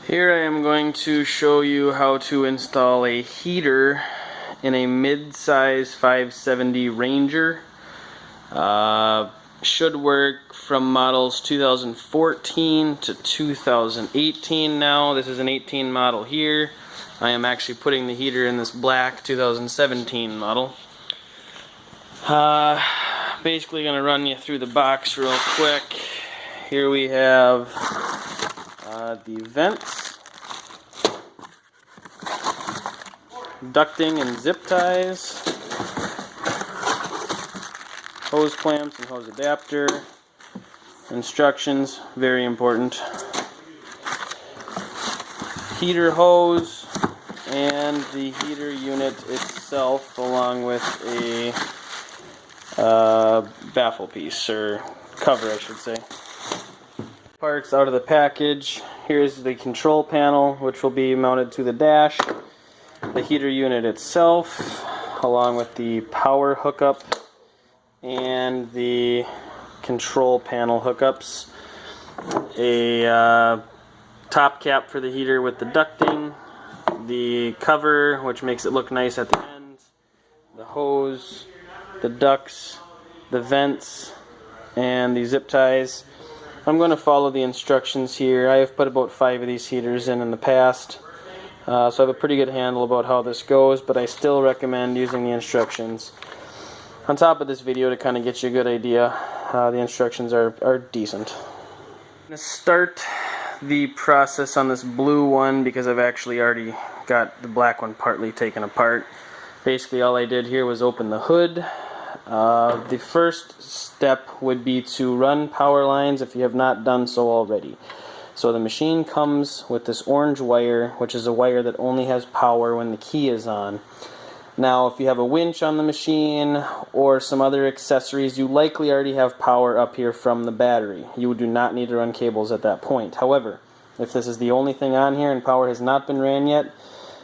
Here I am going to show you how to install a heater in a mid-size 570 Ranger. Should work from models 2014 to 2018 now. This is an 18 model here. I am actually putting the heater in this black 2017 model. Basically going to run you through the box real quick. Here we have the vents, ducting and zip ties, hose clamps and hose adapter, instructions, very important, heater hose, and the heater unit itself along with a baffle piece, or cover I should say. Parts out of the package. Here's the control panel, which will be mounted to the dash, the heater unit itself along with the power hookup and the control panel hookups, a top cap for the heater with the ducting, the cover which makes it look nice at the end, the hose, the ducts, the vents, and the zip ties. I'm going to follow the instructions here. I have put about 5 of these heaters in the past, so I have a pretty good handle about how this goes, but I still recommend using the instructions on top of this video to kind of get you a good idea. The instructions are decent. I'm going to start the process on this blue one because I've actually already got the black one partly taken apart. Basically all I did here was open the hood. The first step would be to run power lines if you have not done so already. So the machine comes with this orange wire, which is a wire that only has power when the key is on. Now if you have a winch on the machine or some other accessories, you likely already have power up here from the battery. You do not need to run cables at that point. However, if this is the only thing on here and power has not been ran yet,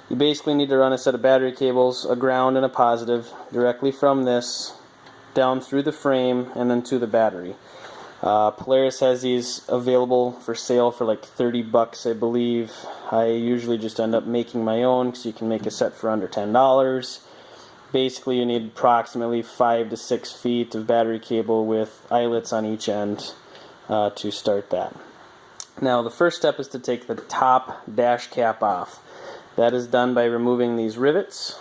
you basically need to run a set of battery cables, a ground and a positive, directly from this down through the frame and then to the battery. Polaris has these available for sale for like 30 bucks, I believe. I usually just end up making my own because you can make a set for under $10. Basically you need approximately 5 to 6 feet of battery cable with eyelets on each end to start that. Now the first step is to take the top dash cap off. That is done by removing these rivets.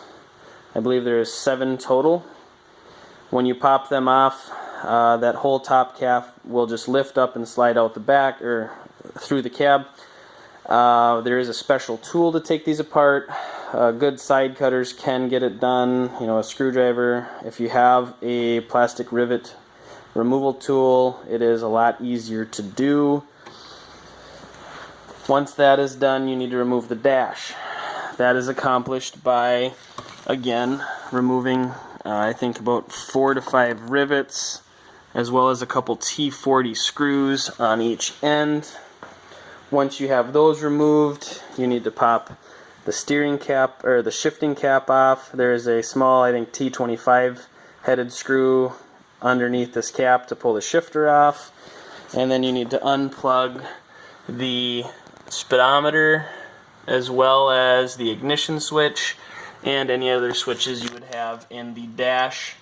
I believe there is 7 total. When you pop them off, that whole top cap will just lift up and slide out the back or through the cab. There is a special tool to take these apart. Good side cutters can get it done, you know, a screwdriver. If you have a plastic rivet removal tool, it is a lot easier to do. Once that is done, you need to remove the dash. That is accomplished by, again, removing I think about 4 to 5 rivets, as well as a couple T40 screws on each end. Once you have those removed, you need to pop the steering cap or the shifting cap off. There is a small, I think, T25 headed screw underneath this cap to pull the shifter off. And then you need to unplug the speedometer as well as the ignition switch and any other switches you would have in the dash,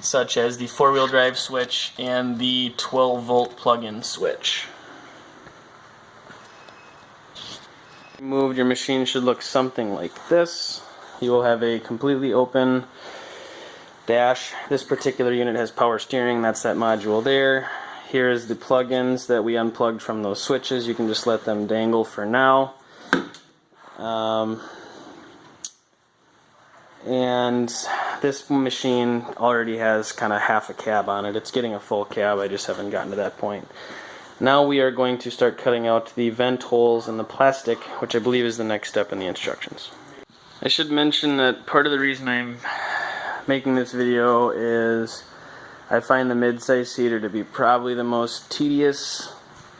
such as the 4-wheel drive switch and the 12-volt plug-in switch. Moved, your machine should look something like this. You will have a completely open dash. This particular unit has power steering, that's that module there. Here's the plug-ins that we unplugged from those switches. You can just let them dangle for now. And this machine already has kind of half a cab on it. It's getting a full cab, I just haven't gotten to that point. Now we are going to start cutting out the vent holes in the plastic, which I believe is the next step in the instructions. I should mention that part of the reason I'm making this video is I find the mid-size heater to be probably the most tedious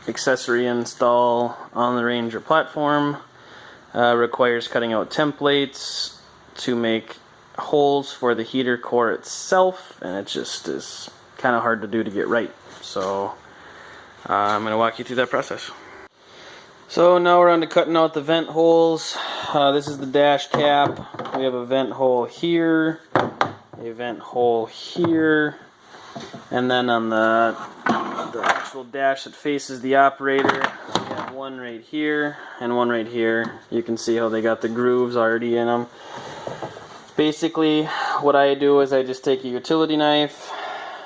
accessory install on the Ranger platform. Requires cutting out templates to make holes for the heater core itself, and it just is kind of hard to do to get right. So I'm going to walk you through that process. So now we're on to cutting out the vent holes. This is the dash cap. We have a vent hole here, a vent hole here, and then on the actual dash that faces the operator, we have one right here and one right here. You can see how they got the grooves already in them. Basically, what I do is I just take a utility knife,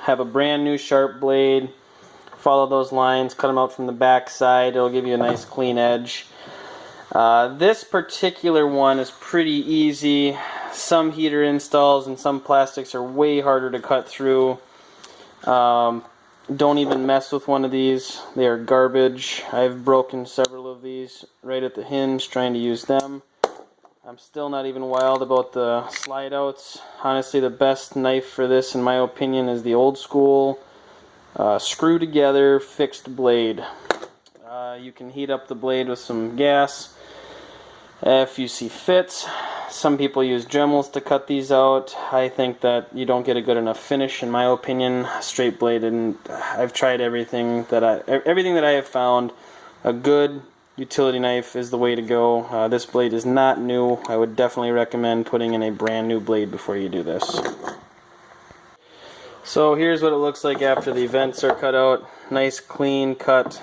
have a brand new sharp blade, follow those lines, cut them out from the back side. It'll give you a nice clean edge. This particular one is pretty easy. Some heater installs and some plastics are way harder to cut through. Don't even mess with one of these. They are garbage. I've broken several of these right at the hinge trying to use them. I'm still not even wild about the slide outs. Honestly, the best knife for this, in my opinion, is the old school screw together fixed blade. You can heat up the blade with some gas if you see fit. Some people use Dremels to cut these out. I think that you don't get a good enough finish, in my opinion. Straight blade, and I've tried everything that I have found. A good utility knife is the way to go. This blade is not new. I would definitely recommend putting in a brand new blade before you do this. So here's what it looks like after the vents are cut out. Nice clean cut.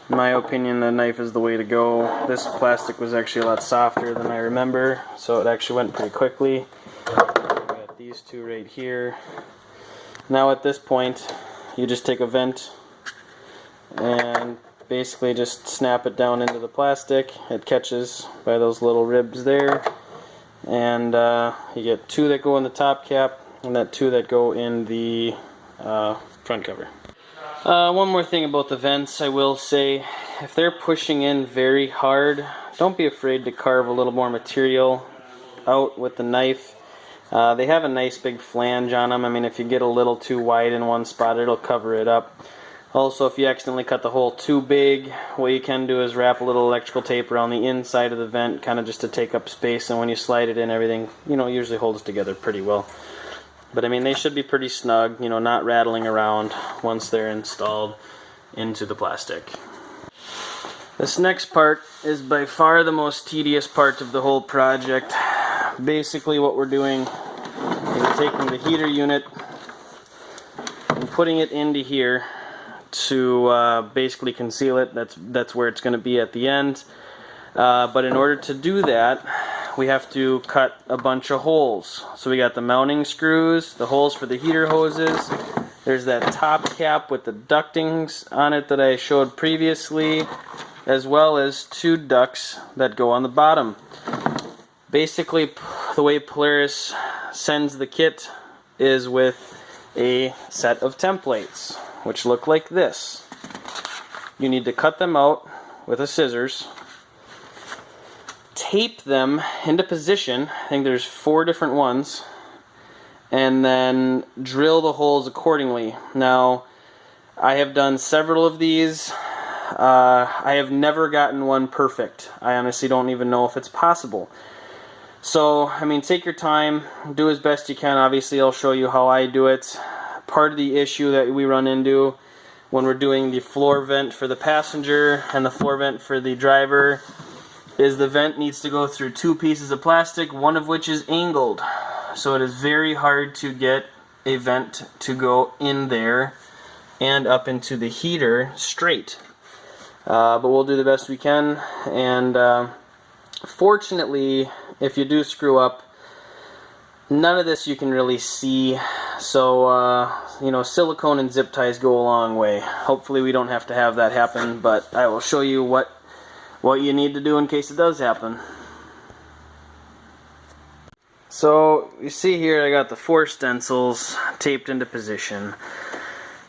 In my opinion, the knife is the way to go. This plastic was actually a lot softer than I remember, so it actually went pretty quickly. Got these two right here. Now at this point, you just take a vent and basically just snap it down into the plastic. It catches by those little ribs there, and you get two that go in the top cap and that two that go in the front cover. One more thing about the vents, I will say, if they're pushing in very hard, don't be afraid to carve a little more material out with the knife. They have a nice big flange on them. I mean, if you get a little too wide in one spot, it'll cover it up. Also, if you accidentally cut the hole too big, what you can do is wrap a little electrical tape around the inside of the vent, kind of just to take up space, and when you slide it in, everything, usually holds together pretty well. But I mean, they should be pretty snug, not rattling around once they're installed into the plastic. This next part is by far the most tedious part of the whole project. Basically what we're doing is taking the heater unit and putting it into here to basically conceal it. That's where it's going to be at the end. But in order to do that, we have to cut a bunch of holes. So we got the mounting screws, the holes for the heater hoses. There's that top cap with the ductings on it that I showed previously, as well as two ducts that go on the bottom. Basically, the way Polaris sends the kit is with a set of templates, which look like this. You need to cut them out with a scissors, tape them into position. I think there's 4 different ones, and then drill the holes accordingly. Now, I have done several of these. I have never gotten one perfect. I honestly don't even know if it's possible. So, I mean, take your time, do as best you can. Obviously, I'll show you how I do it. Part of the issue that we run into when we're doing the floor vent for the passenger and the floor vent for the driver is the vent needs to go through 2 pieces of plastic, one of which is angled. So it is very hard to get a vent to go in there and up into the heater straight. But we'll do the best we can, and fortunately, if you do screw up, none of this you can really see, so silicone and zip ties go a long way. Hopefully we don't have to have that happen, but I will show you what you need to do in case it does happen. So you see here I got the 4 stencils taped into position.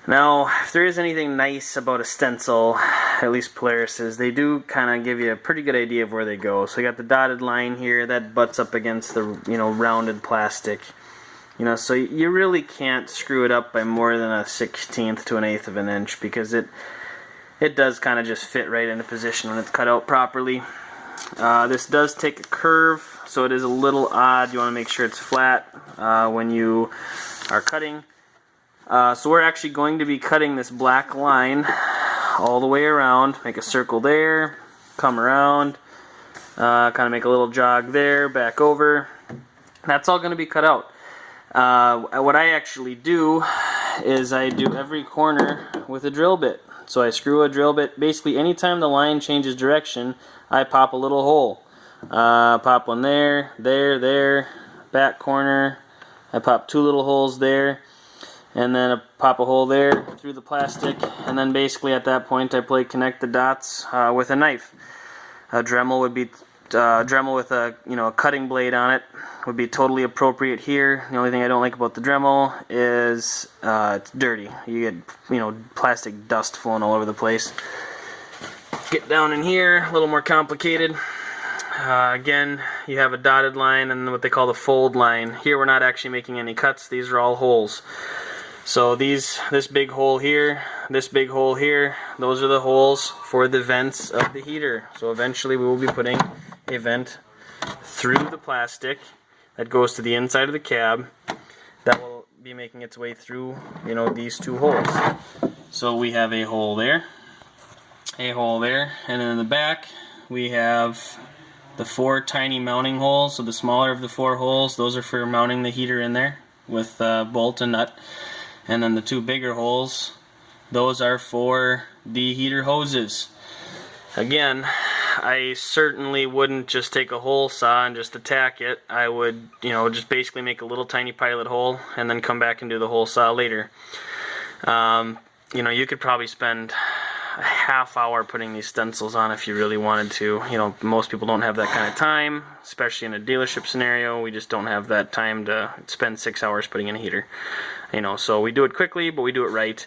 Now, if there is anything nice about a stencil, at least Polaris's, they do kind of give you a pretty good idea of where they go. So you got the dotted line here that butts up against the rounded plastic. So you really can't screw it up by more than a 1/16 to an 1/8 of an inch, because it does kind of just fit right into position when it's cut out properly. This does take a curve, so it is a little odd. You want to make sure it's flat when you are cutting. So we're actually going to be cutting this black line all the way around, make a circle there, come around, kind of make a little jog there, back over. That's all going to be cut out. What I actually do is I do every corner with a drill bit. So I screw a drill bit. Basically, anytime the line changes direction, I pop a little hole. Pop one there, there, back corner. I pop 2 little holes there, and then I pop a hole there through the plastic, and then basically at that point I connect the dots with a knife. A Dremel would be Dremel with a a cutting blade on it would be totally appropriate here. The only thing I don't like about the Dremel is it's dirty. You get plastic dust flowing all over the place. Get down in here, a little more complicated. Again, you have a dotted line and what they call the fold line. Here we're not actually making any cuts, these are all holes. So this big hole here, this big hole here, those are the holes for the vents of the heater. So eventually we will be putting a vent through the plastic that goes to the inside of the cab that will be making its way through these 2 holes. So we have a hole there, and then in the back we have the 4 tiny mounting holes. So the smaller of the 4 holes, those are for mounting the heater in there with bolt and nut. And then the 2 bigger holes, those are for the heater hoses. Again, I certainly wouldn't just take a hole saw and just attack it. I would, just basically make a little tiny pilot hole and then come back and do the hole saw later. You could probably spend a half hour putting these stencils on if you really wanted to. Most people don't have that kind of time, especially in a dealership scenario. We just don't have that time to spend 6 hours putting in a heater. So we do it quickly, but we do it right.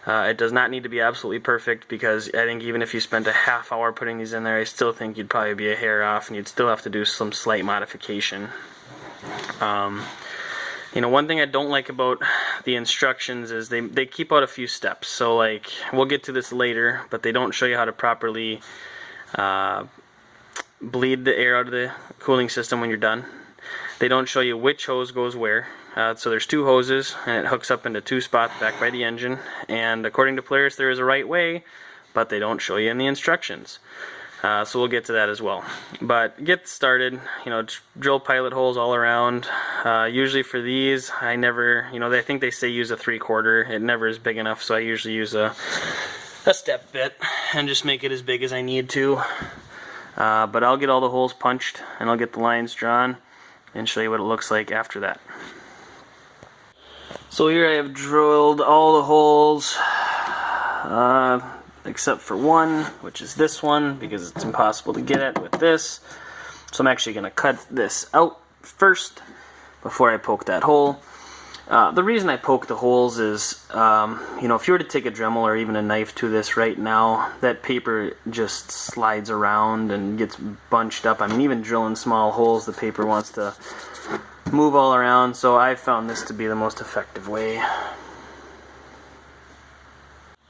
It does not need to be absolutely perfect, because I think even if you spent a half hour putting these in there, I still think you'd probably be a hair off and you'd still have to do some slight modification. One thing I don't like about the instructions is they keep out a few steps. So like, we'll get to this later, but they don't show you how to properly bleed the air out of the cooling system when you're done. They don't show you which hose goes where. So there's 2 hoses, and it hooks up into 2 spots back by the engine. And according to Polaris, there is a right way, but they don't show you in the instructions. So we'll get to that as well. But get started, drill pilot holes all around. Usually for these, I never, I think they say use a 3/4. It never is big enough, so I usually use a step bit and just make it as big as I need to. But I'll get all the holes punched and I'll get the lines drawn and show you what it looks like after that. So here I have drilled all the holes except for one, which is this one, because it's impossible to get at with this. So I'm actually going to cut this out first before I poke that hole. The reason I poke the holes is, if you were to take a Dremel or even a knife to this right now, that paper just slides around and gets bunched up. I mean, even drilling small holes, the paper wants to move all around, so I found this to be the most effective way.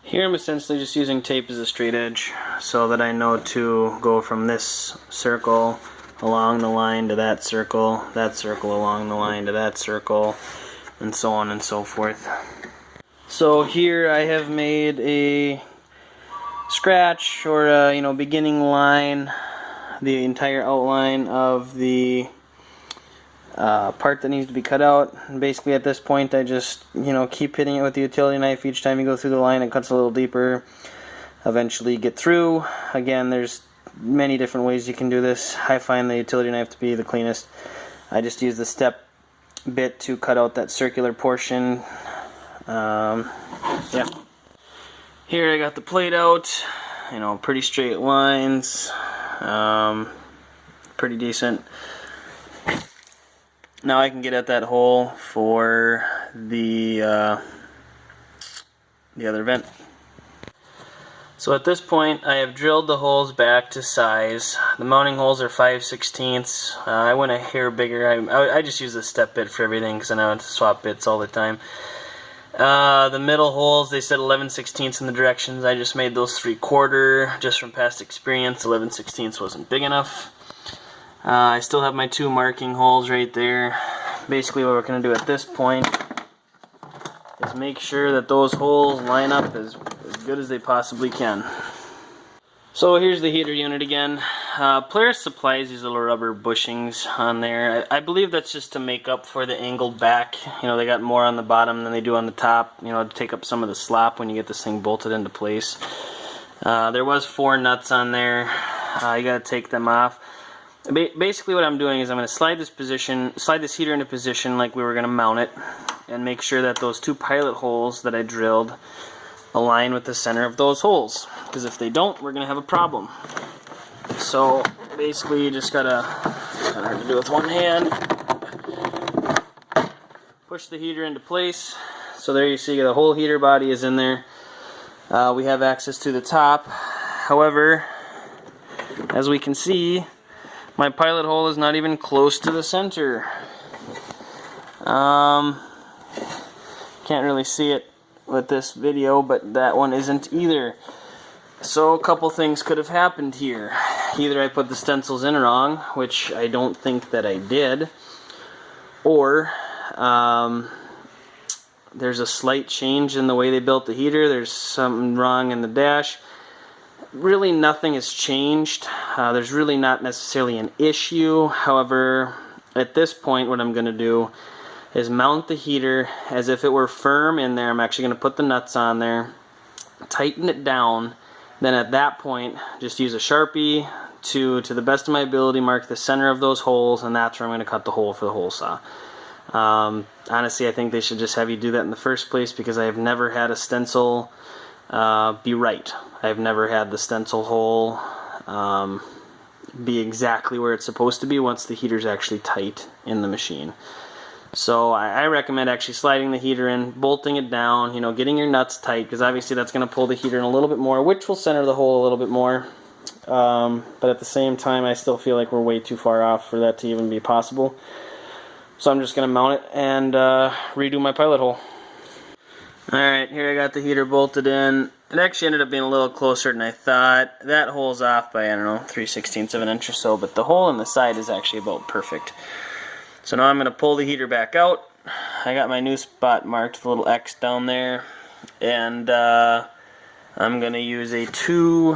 Here I'm essentially just using tape as a straight edge so that I know to go from this circle along the line to that circle along the line to that circle, and so on and so forth. So here I have made a scratch or a beginning line, the entire outline of the part that needs to be cut out. And basically at this point I just keep hitting it with the utility knife. Each time you go through the line it cuts a little deeper. Eventually get through. Again, there's many different ways you can do this. I find the utility knife to be the cleanest. I just use the step bit to cut out that circular portion. Yeah. Here I got the plate out. Pretty straight lines. Pretty decent. Now I can get at that hole for the other vent. So at this point I have drilled the holes back to size. The mounting holes are 5/16. I went a hair bigger. I just use a step bit for everything because I know I have to swap bits all the time. The middle holes, they said 11/16 in the directions. I just made those 3/4 just from past experience. 11/16 wasn't big enough. I still have my 2 marking holes right there. Basically what we're going to do at this point is make sure that those holes line up as as good as they possibly can. So here's the heater unit again. Polaris supplies these little rubber bushings on there. I believe that's just to make up for the angled back. You know, they got more on the bottom than they do on the top, you know, to take up some of the slop when you get this thing bolted into place. There was 4 nuts on there. You got to take them off. Basically what I'm doing is I'm going to slide this heater into position like we were going to mount it, and make sure that those 2 pilot holes that I drilled align with the center of those holes, because if they don't, we're going to have a problem. So basically you just gotta, kind of hard to do with one hand, push the heater into place. So there you see the whole heater body is in there. We have access to the top. However, as we can see, my pilot hole is not even close to the center. Can't really see it with this video, but that one isn't either. So a couple things could have happened here. Either I put the stencils in wrong, which I don't think that I did, or there's a slight change in the way they built the heater. There's something wrong in the dash. Really nothing has changed. There's really not necessarily an issue. However, at this point what I'm going to do is mount the heater as if it were firm in there. I'm actually going to put the nuts on there, tighten it down, then at that point just use a Sharpie to the best of my ability mark the center of those holes, and that's where I'm going to cut the hole for the hole saw. Honestly, I think they should just have you do that in the first place, because I have never had a stencil be right. I've never had the stencil hole be exactly where it's supposed to be once the heater's actually tight in the machine. So I recommend actually sliding the heater in, bolting it down, you know, getting your nuts tight, because obviously that's going to pull the heater in a little bit more, which will center the hole a little bit more. But at the same time, I still feel like we're way too far off for that to even be possible. So I'm just going to mount it and redo my pilot hole. Alright, here I got the heater bolted in. It actually ended up being a little closer than I thought. That hole's off by, I don't know, 3/16 of an inch or so, but the hole in the side is actually about perfect. So now I'm going to pull the heater back out. I got my new spot marked with a little X down there, and I'm going to use a 2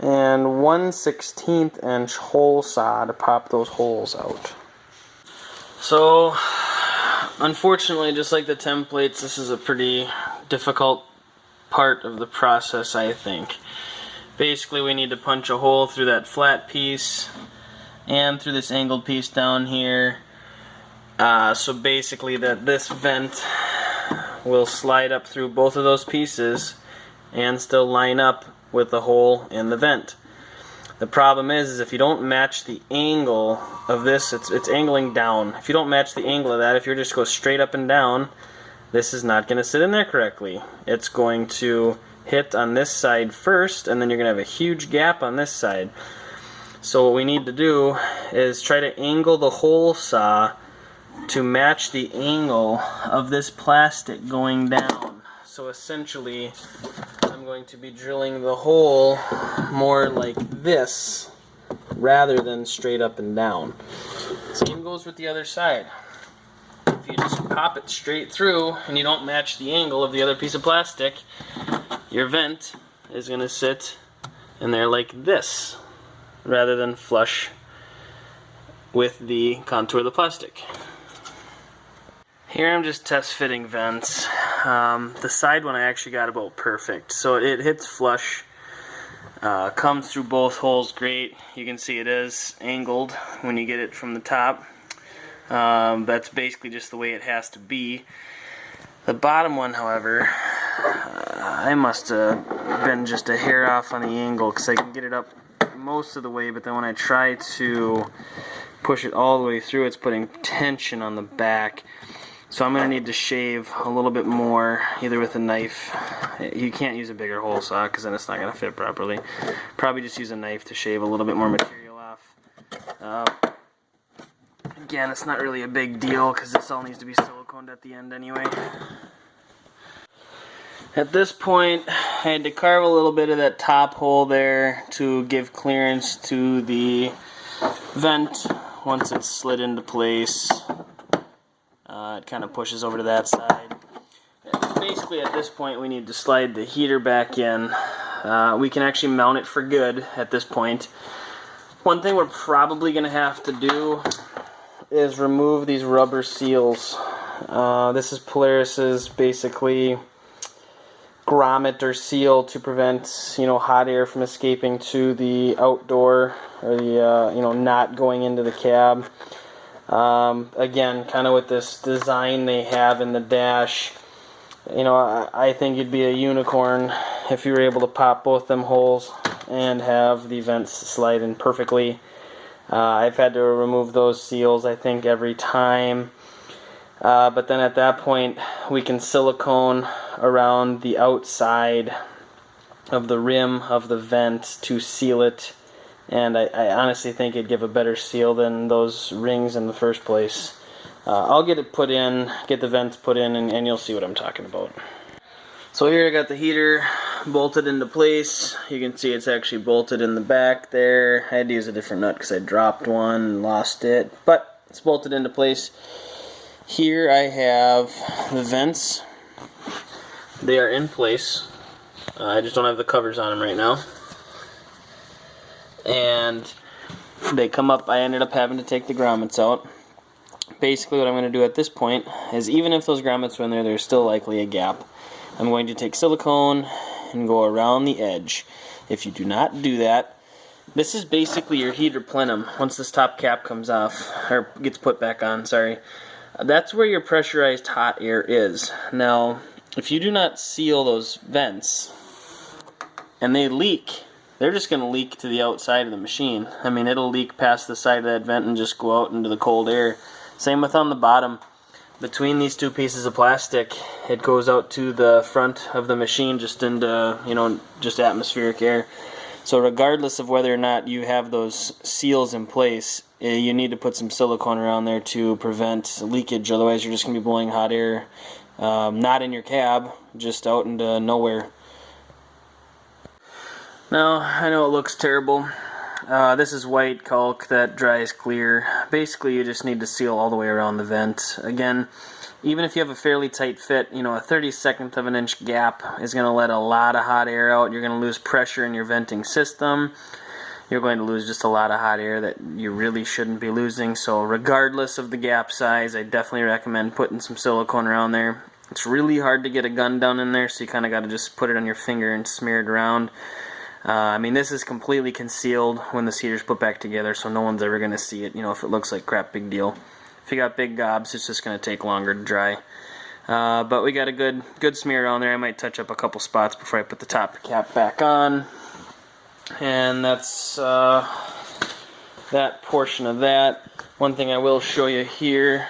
1/16 inch hole saw to pop those holes out. So unfortunately, just like the templates, this is a pretty difficult part of the process, I think. Basically, we need to punch a hole through that flat piece and through this angled piece down here. So basically this vent will slide up through both of those pieces and still line up with the hole in the vent. The problem is if you don't match the angle of this, it's angling down. If you don't match the angle of that, if you just go straight up and down, this is not going to sit in there correctly. It's going to hit on this side first, and then you're going to have a huge gap on this side. So what we need to do is try to angle the hole saw to match the angle of this plastic going down. So essentially, I'm going to be drilling the hole more like this rather than straight up and down. Same goes with the other side. If you just pop it straight through and you don't match the angle of the other piece of plastic, your vent is going to sit in there like this, rather than flush with the contour of the plastic. Here I'm just test fitting vents. The side one I actually got about perfect. So it hits flush, comes through both holes great. You can see it is angled when you get it from the top. That's basically just the way it has to be. The bottom one, however, I must have been just a hair off on the angle, because I can get it up most of the way, but then when I try to push it all the way through, it's putting tension on the back. So I'm going to need to shave a little bit more, either with a knife. You can't use a bigger hole saw because then it's not going to fit properly. Probably just use a knife to shave a little bit more material off. Again, it's not really a big deal because this all needs to be siliconed at the end anyway. At this point, I had to carve a little bit of that top hole there to give clearance to the vent once it's slid into place. It kind of pushes over to that side. Basically basically at this point we need to slide the heater back in. We can actually mount it for good at this point. One thing we're probably going to have to do is remove these rubber seals. This is Polaris's basically grommet or seal to prevent, you know, hot air from escaping to the outdoor, or the you know, not going into the cab. Again, kind of with this design they have in the dash, you know, I think you'd be a unicorn if you were able to pop both them holes and have the vents slide in perfectly. I've had to remove those seals, I think, every time. But then at that point, we can silicone around the outside of the rim of the vent to seal it. And I honestly think it'd give a better seal than those rings in the first place. I'll get it put in, get the vents put in, and you'll see what I'm talking about. So here I got the heater bolted into place. You can see it's actually bolted in the back there. I had to use a different nut because I dropped one and lost it, but it's bolted into place. Here I have the vents. They are in place. I just don't have the covers on them right now. And they come up. I ended up having to take the grommets out. Basically what I'm going to do at this point is, even if those grommets are in there, there's still likely a gap. I'm going to take silicone and go around the edge. If you do not do that, this is basically your heater plenum. Once this top cap comes off, or gets put back on, sorry, that's where your pressurized hot air is. Now, if you do not seal those vents and they leak, they're just going to leak to the outside of the machine. I mean, it'll leak past the side of that vent and just go out into the cold air. Same with on the bottom. Between these two pieces of plastic, it goes out to the front of the machine, just into, you know, just atmospheric air. So regardless of whether or not you have those seals in place, you need to put some silicone around there to prevent leakage. Otherwise you're just going to be blowing hot air, not in your cab, just out into nowhere. Now, I know it looks terrible. This is white caulk that dries clear. Basically, you just need to seal all the way around the vent. Again, even if you have a fairly tight fit, you know, a 32nd of an inch gap is going to let a lot of hot air out. You're going to lose pressure in your venting system. You're going to lose just a lot of hot air that you really shouldn't be losing. So regardless of the gap size, I definitely recommend putting some silicone around there. It's really hard to get a gun down in there, so you kind of got to just put it on your finger and smear it around. I mean, this is completely concealed when the heater's put back together, so no one's ever going to see it. You know, if it looks like crap, big deal. If you got big gobs, it's just going to take longer to dry. But we got a good smear on there. I might touch up a couple spots before I put the top cap back on. And that's that portion of that. One thing I will show you here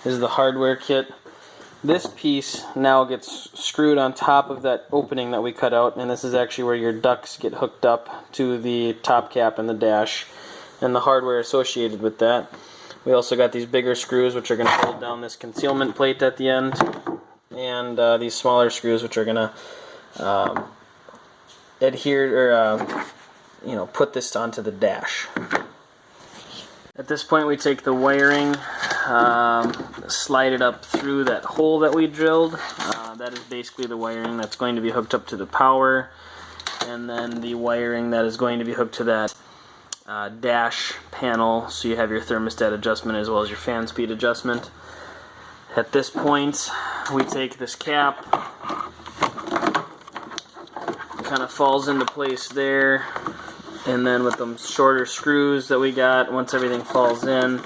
is the hardware kit. This piece now gets screwed on top of that opening that we cut out, and this is actually where your ducts get hooked up to the top cap and the dash and the hardware associated with that. We also got these bigger screws which are going to hold down this concealment plate at the end, and these smaller screws which are going to adhere, or you know, put this onto the dash. At this point we take the wiring, slide it up through that hole that we drilled. That is basically the wiring that's going to be hooked up to the power, and then the wiring that is going to be hooked to that dash panel, so you have your thermostat adjustment as well as your fan speed adjustment. At this point we take this cap, kind of falls into place there, and then with them shorter screws that we got, once everything falls in,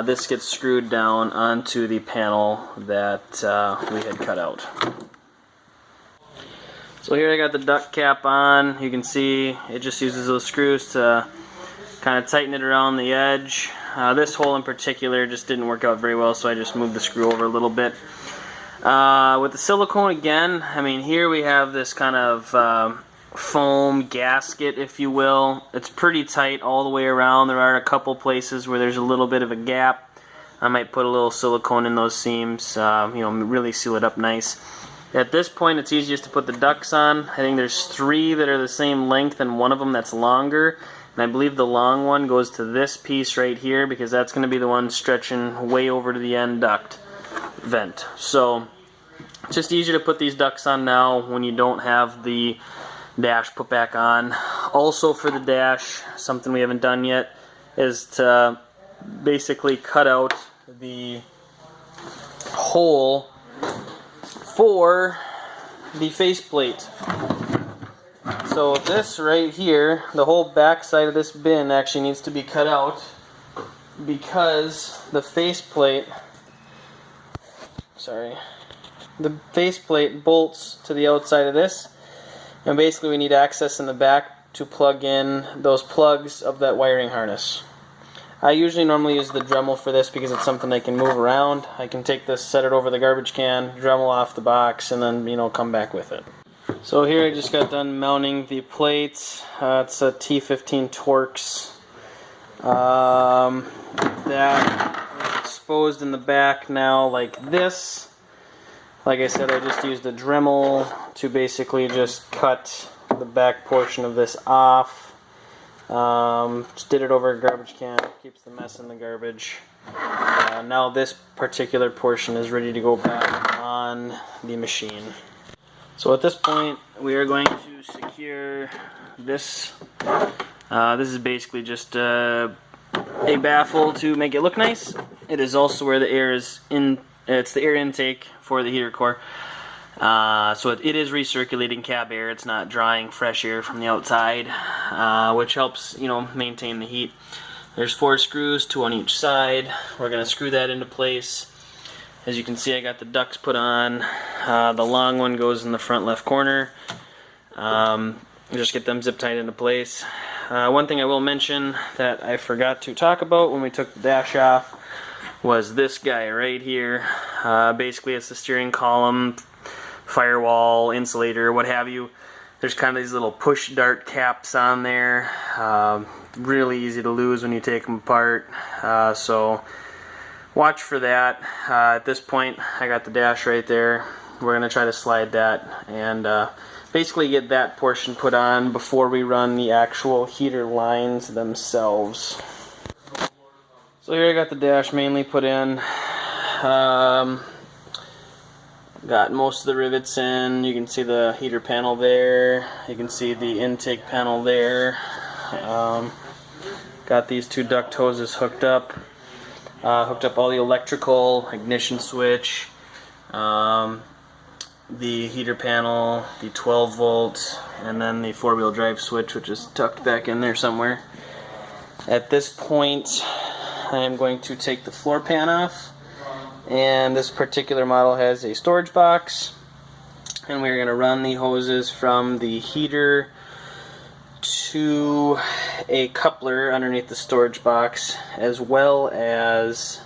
this gets screwed down onto the panel that we had cut out. So here I got the duct cap on. You can see it just uses those screws to kind of tighten it around the edge. This hole in particular just didn't work out very well, so I just moved the screw over a little bit. With the silicone again, I mean, here we have this kind of foam gasket, if you will. It's pretty tight all the way around. There are a couple places where there's a little bit of a gap. I might put a little silicone in those seams, you know, really seal it up nice. At this point it's easiest to put the ducts on. I think there's 3 that are the same length and one of them that's longer, and I believe the long one goes to this piece right here, because that's going to be the one stretching way over to the end duct vent. So It's just easier to put these ducts on now when you don't have the dash put back on. Also for the dash, something we haven't done yet is to basically cut out the hole for the faceplate. So this right here, the whole back side of this bin actually needs to be cut out because the faceplate, the faceplate bolts to the outside of this, and basically we need access in the back to plug in those plugs of that wiring harness. I usually normally use the Dremel for this because it's something I can move around. I can take this, set it over the garbage can, Dremel off the box, and then come back with it. So here I just got done mounting the plates. It's a T15 Torx. That is exposed in the back now like this. Like I said, I just used a Dremel to basically just cut the back portion of this off. Just did it over a garbage can, keeps the mess in the garbage. Now this particular portion is ready to go back on the machine. So at this point we are going to secure this. This is basically just a baffle to make it look nice. It is also where the air is in. It's the air intake for the heater core. So it is recirculating cab air. It's not drawing fresh air from the outside, which helps maintain the heat. There's 4 screws, 2 on each side. We're going to screw that into place. As you can see, I got the ducts put on. The long one goes in the front left corner. Just get them zip tied into place. One thing I will mention that I forgot to talk about when we took the dash off was this guy right here. Basically it's the steering column, firewall, insulator, what have you. There's kind of these little push dart caps on there. Really easy to lose when you take them apart. So watch for that. At this point I got the dash right there. We're going to try to slide that and basically get that portion put on before we run the actual heater lines themselves. So here I got the dash mainly put in. Got most of the rivets in. You can see the heater panel there. You can see the intake panel there. Got these 2 duct hoses hooked up. Hooked up all the electrical, ignition switch, the heater panel, the 12 volt, and then the 4-wheel drive switch, which is tucked back in there somewhere. At this point I am going to take the floor pan off, and this particular model has a storage box, and we're going to run the hoses from the heater to a coupler underneath the storage box, as well as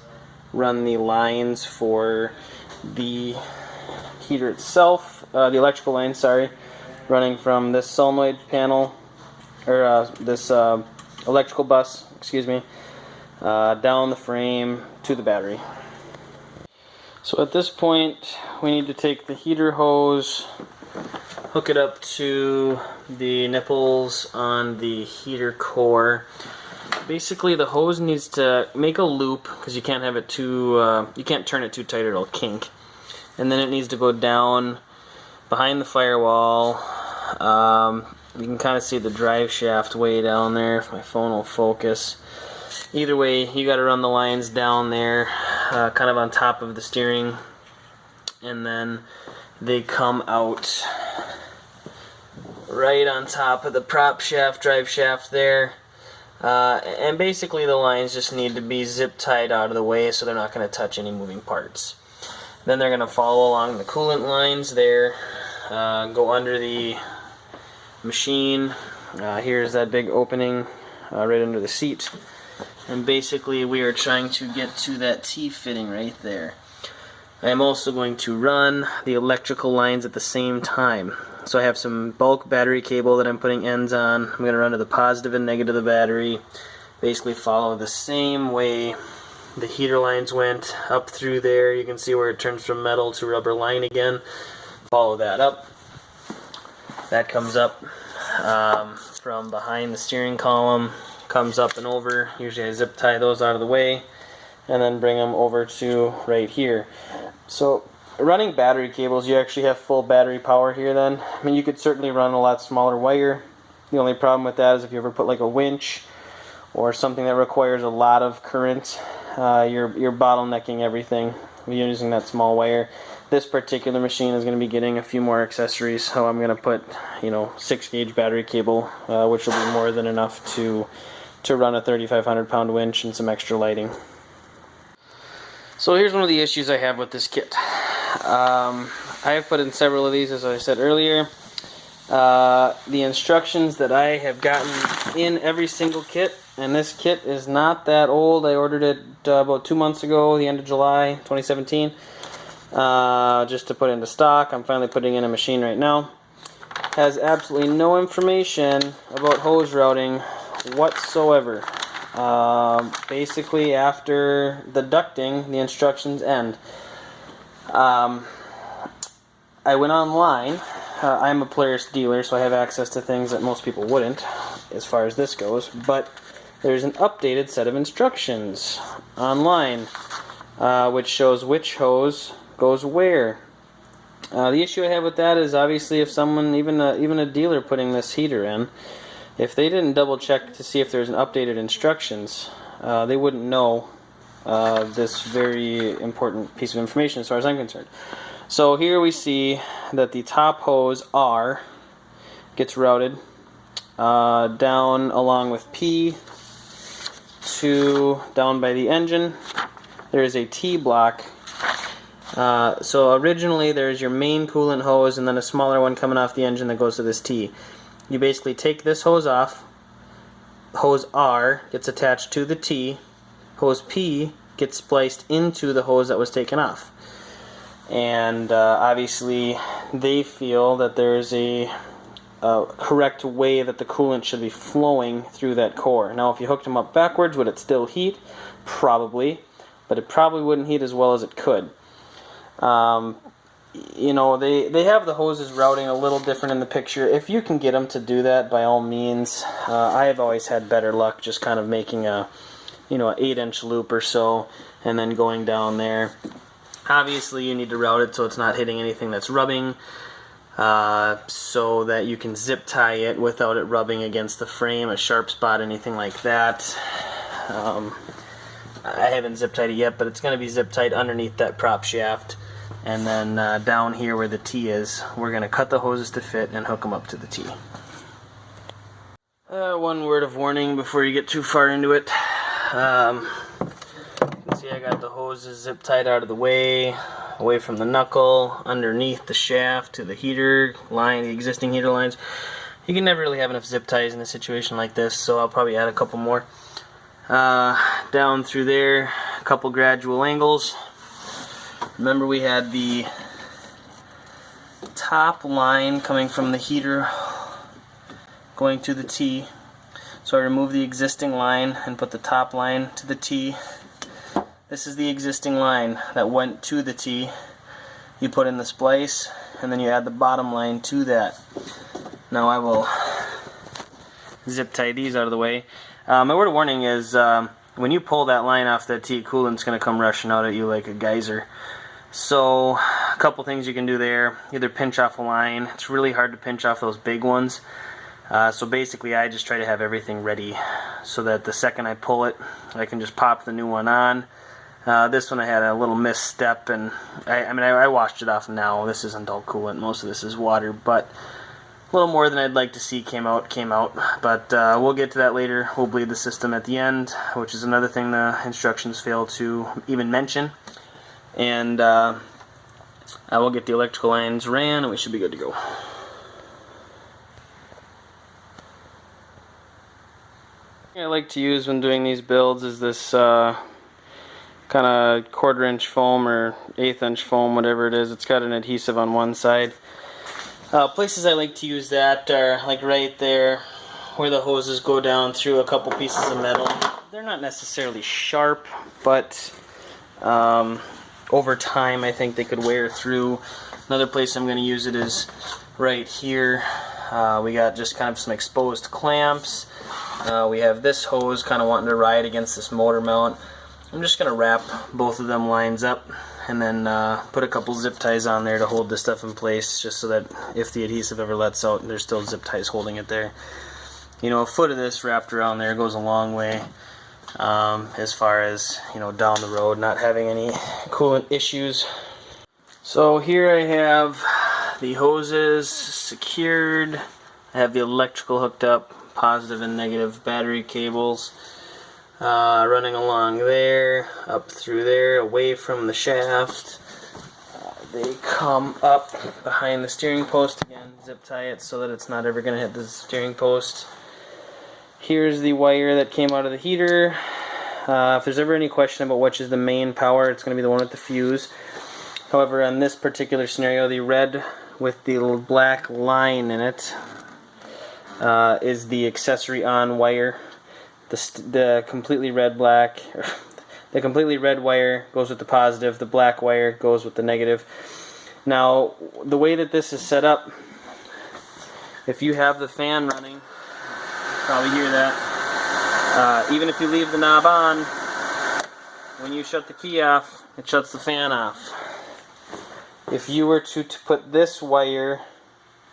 run the lines for the heater itself, the electrical line, running from this solenoid panel, or this electrical bus, down the frame to the battery. So at this point we need to take the heater hose, hook it up to the nipples on the heater core. Basically the hose needs to make a loop because you can't have it too, you can't turn it too tight or it'll kink. And then it needs to go down behind the firewall. You can kind of see the drive shaft way down there if my phone will focus. Either way, you got to run the lines down there, kind of on top of the steering, and then they come out right on top of the prop shaft, drive shaft there. And basically the lines just need to be zip tied out of the way so they're not going to touch any moving parts. Then they're going to follow along the coolant lines there, go under the machine. Here's that big opening right under the seat. And basically we are trying to get to that T-fitting right there. I am also going to run the electrical lines at the same time. So I have some bulk battery cable that I'm putting ends on. I'm going to run to the positive and negative of the battery. Basically follow the same way the heater lines went up through there. You can see where it turns from metal to rubber line again. Follow that up. That comes up from behind the steering column, comes up and over. Usually I zip tie those out of the way and then bring them over to right here. So running battery cables, you actually have full battery power here then. I mean, you could certainly run a lot smaller wire. The only problem with that is if you ever put like a winch or something that requires a lot of current, you're bottlenecking everything using that small wire. This particular machine is going to be getting a few more accessories, so I'm going to put, 6-gauge battery cable, which will be more than enough to run a 3,500 pound winch and some extra lighting. So here's one of the issues I have with this kit. I have put in several of these, as I said earlier. The instructions that I have gotten in every single kit, and this kit is not that old. I ordered it about 2 months ago, the end of July 2017, just to put into stock. I'm finally putting in a machine right now. Has absolutely no information about hose routing whatsoever. Basically, after the ducting, the instructions end. I went online. I'm a Polaris dealer, so I have access to things that most people wouldn't, as far as this goes. But there's an updated set of instructions online, which shows which hose goes where. The issue I have with that is obviously if someone, even a dealer putting this heater in, if they didn't double check to see if there's an updated instructions, they wouldn't know this very important piece of information as far as I'm concerned. So here we see that the top hose R gets routed down along with P to down by the engine. There is a T block. So originally there's your main coolant hose and then a smaller one coming off the engine that goes to this T. You basically take this hose off, hose R gets attached to the T, hose P gets spliced into the hose that was taken off. And obviously they feel that there's a correct way that the coolant should be flowing through that core. Now if you hooked them up backwards, would it still heat? Probably, but it probably wouldn't heat as well as it could. They have the hoses routing a little different in the picture. If you can get them to do that, by all means. I have always had better luck just kind of making a, an 8-inch loop or so and then going down there. Obviously you need to route it so it's not hitting anything that's rubbing, so that you can zip tie it without it rubbing against the frame, a sharp spot, anything like that. I haven't zip tied it yet, but it's going to be zip tied underneath that prop shaft. And then down here where the T is, we're going to cut the hoses to fit and hook them up to the T. One word of warning before you get too far into it. You can see I got the hoses zip tied out of the way, away from the knuckle, underneath the shaft to the heater line, the existing heater lines. You can never really have enough zip ties in a situation like this, so I'll probably add a couple more. Down through there, a couple gradual angles. Remember we had the top line coming from the heater going to the T. So I removed the existing line and put the top line to the T. This is the existing line that went to the T. You put in the splice and then you add the bottom line to that. Now I will zip tie these out of the way. My word of warning is when you pull that line off that T, coolant's going to come rushing out at you like a geyser. So a couple things you can do there. Either pinch off a line. It's really hard to pinch off those big ones. So basically I just try to have everything ready so that the second I pull it, I can just pop the new one on. This one I had a little misstep, and I washed it off now. This isn't all coolant. Most of this is water, but a little more than I'd like to see came out. But we'll get to that later. We'll bleed the system at the end, which is another thing the instructions fail to even mention. And I will get the electrical lines ran and we should be good to go. What I like to use when doing these builds is this kind of 1/4-inch foam or 1/8-inch foam, whatever it is. It's got an adhesive on one side. Places I like to use that are like right there where the hoses go down through a couple pieces of metal. They're not necessarily sharp, but over time I think they could wear through. Another place I'm going to use it is right here. We got just kind of some exposed clamps. We have this hose kind of wanting to ride against this motor mount. I'm just going to wrap both of them lines up and then put a couple zip ties on there to hold this stuff in place, just so that if the adhesive ever lets out, there's still zip ties holding it there. You know, a foot of this wrapped around there goes a long way, as far as, you know, down the road not having any coolant issues. So here I have the hoses secured. I have the electrical hooked up, positive and negative battery cables running along there, up through there, away from the shaft. They come up behind the steering post again, zip tie it so that it's not ever going to hit the steering post. Here's the wire that came out of the heater. If there's ever any question about which is the main power, it's going to be the one with the fuse. However, on this particular scenario, the red with the black line in it is the accessory on wire. The completely red the completely red wire goes with the positive. The black wire goes with the negative. Now, the way that this is set up, if you have the fan running, you probably hear that. Even if you leave the knob on, when you shut the key off, it shuts the fan off. If you were to put this wire,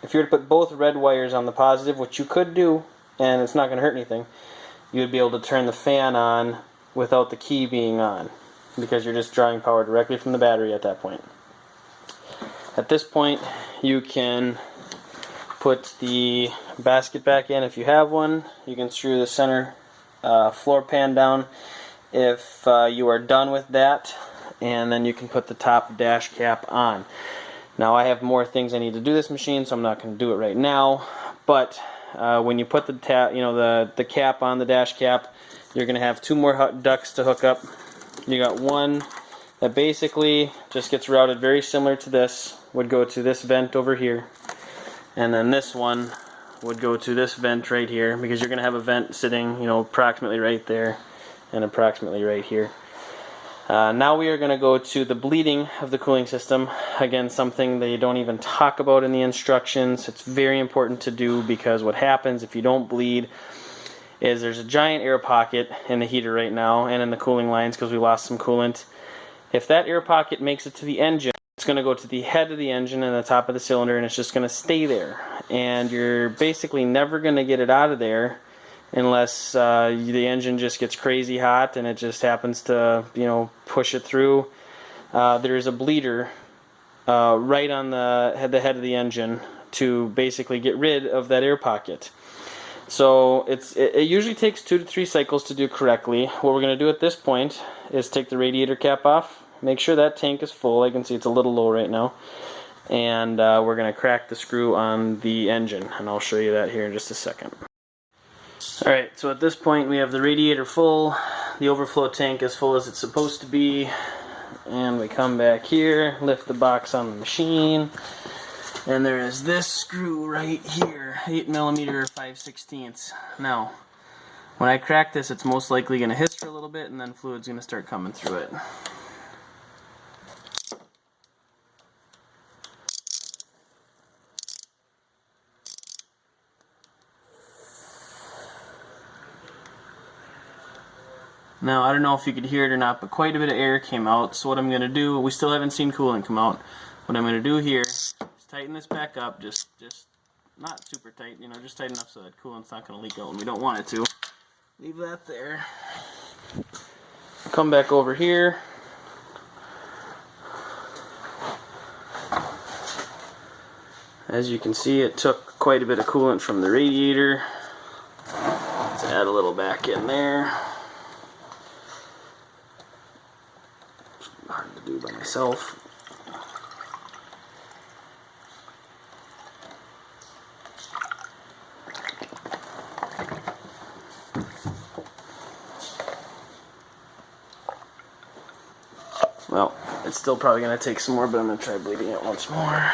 if you were to put both red wires on the positive, which you could do, and it's not going to hurt anything, you would be able to turn the fan on without the key being on, because you're just drawing power directly from the battery at that point. At this point, you can put the basket back in if you have one. You can screw the center floor pan down if you are done with that, and then you can put the top dash cap on. Now, I have more things I need to do this machine, so I'm not going to do it right now, but when you put the cap on the dash cap, you're going to have two more ducts to hook up. You got one that basically just gets routed very similar to this, would go to this vent over here, and then this one would go to this vent right here, because you're going to have a vent sitting, you know, approximately right there and approximately right here. Now we are going to go to the bleeding of the cooling system. Again, something they don't even talk about in the instructions. It's very important to do, because what happens if you don't bleed is there's a giant air pocket in the heater right now and in the cooling lines because we lost some coolant. If that air pocket makes it to the engine, it's going to go to the head of the engine and the top of the cylinder, and it's just going to stay there. And you're basically never going to get it out of there unless the engine just gets crazy hot and it just happens to, you know, push it through. There is a bleeder right on the head of the engine to basically get rid of that air pocket. So it usually takes 2 to 3 cycles to do correctly. What we're going to do at this point is take the radiator cap off, make sure that tank is full. I can see it's a little low right now. And we're going to crack the screw on the engine, and I'll show you that here in just a second. Alright, so at this point we have the radiator full, the overflow tank as full as it's supposed to be, and we come back here, lift the box on the machine, and there is this screw right here, 8mm 5/16. Now, when I crack this, it's most likely going to hiss for a little bit, and then fluid's going to start coming through it. Now, I don't know if you could hear it or not, but quite a bit of air came out. So what I'm going to do, we still haven't seen coolant come out. What I'm going to do here is tighten this back up, just not super tight, you know, just tight enough so that coolant's not going to leak out when we don't want it to. Leave that there. Come back over here. As you can see, it took quite a bit of coolant from the radiator. Let's add a little back in there. Hard to do by myself. Well, it's still probably going to take some more, but I'm going to try bleeding it once more.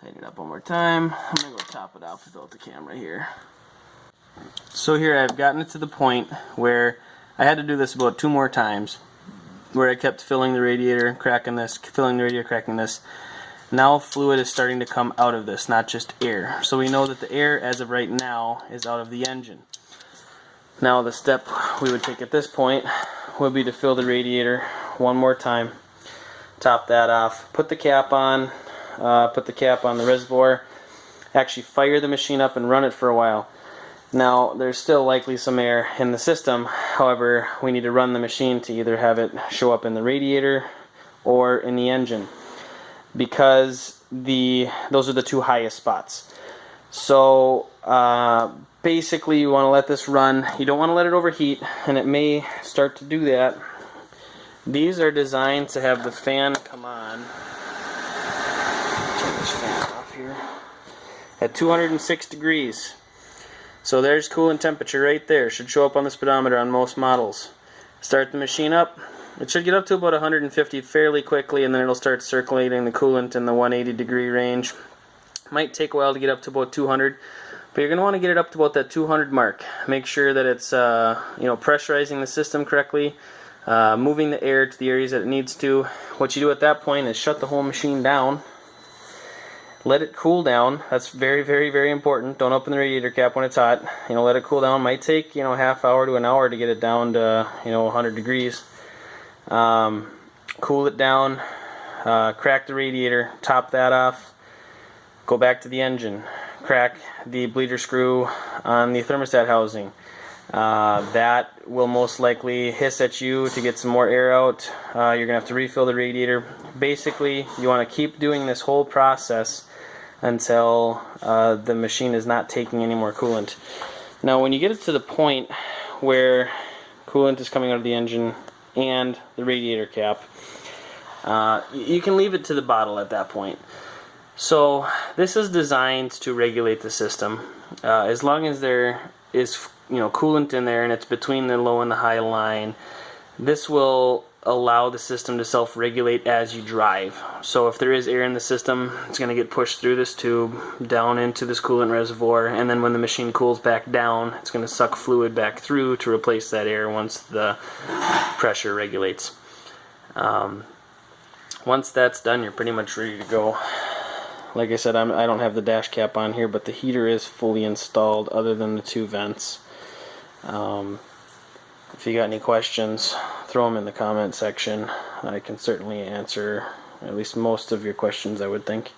Tighten it up one more time. I'm going to go top it off without the camera here. So here I've gotten it to the point where I had to do this about 2 more times, where I kept filling the radiator, cracking this, filling the radiator, cracking this. Now fluid is starting to come out of this, not just air. So we know that the air, as of right now, is out of the engine. Now the step we would take at this point would be to fill the radiator one more time, top that off, put the cap on the reservoir, actually fire the machine up and run it for a while. Now there's still likely some air in the system, however we need to run the machine to either have it show up in the radiator or in the engine, because those are the 2 highest spots. So basically you want to let this run. You don't want to let it overheat, and it may start to do that. These are designed to have the fan come on. Turn this fan off here. At 206 degrees. So there's coolant temperature right there. Should show up on the speedometer on most models. Start the machine up. It should get up to about 150 fairly quickly, and then it'll start circulating the coolant in the 180 degree range. Might take a while to get up to about 200, but you're going to want to get it up to about that 200 mark. Make sure that it's pressurizing the system correctly, moving the air to the areas that it needs to. What you do at that point is shut the whole machine down. Let it cool down. That's very, very, very important. Don't open the radiator cap when it's hot. Let it cool down. Might take half hour to an hour to get it down to 100 degrees. Cool it down. Crack the radiator. Top that off. Go back to the engine. Crack the bleeder screw on the thermostat housing. That will most likely hiss at you to get some more air out. You're going to have to refill the radiator. Basically, you want to keep doing this whole process until the machine is not taking any more coolant. Now when you get it to the point where coolant is coming out of the engine and the radiator cap, you can leave it to the bottle at that point. So this is designed to regulate the system. As long as there is coolant in there and it's between the low and the high line, this will allow the system to self-regulate as you drive. So if there is air in the system, it's going to get pushed through this tube down into this coolant reservoir, and then when the machine cools back down, it's going to suck fluid back through to replace that air once the pressure regulates. Once that's done, you're pretty much ready to go. Like I said, I don't have the dash cap on here, but the heater is fully installed other than the 2 vents. If you got any questions, throw them in the comment section. I can certainly answer at least most of your questions, I would think.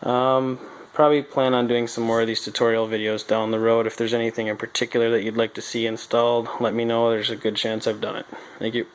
Probably plan on doing some more of these tutorial videos down the road. If there's anything in particular that you'd like to see installed, let me know. There's a good chance I've done it. Thank you.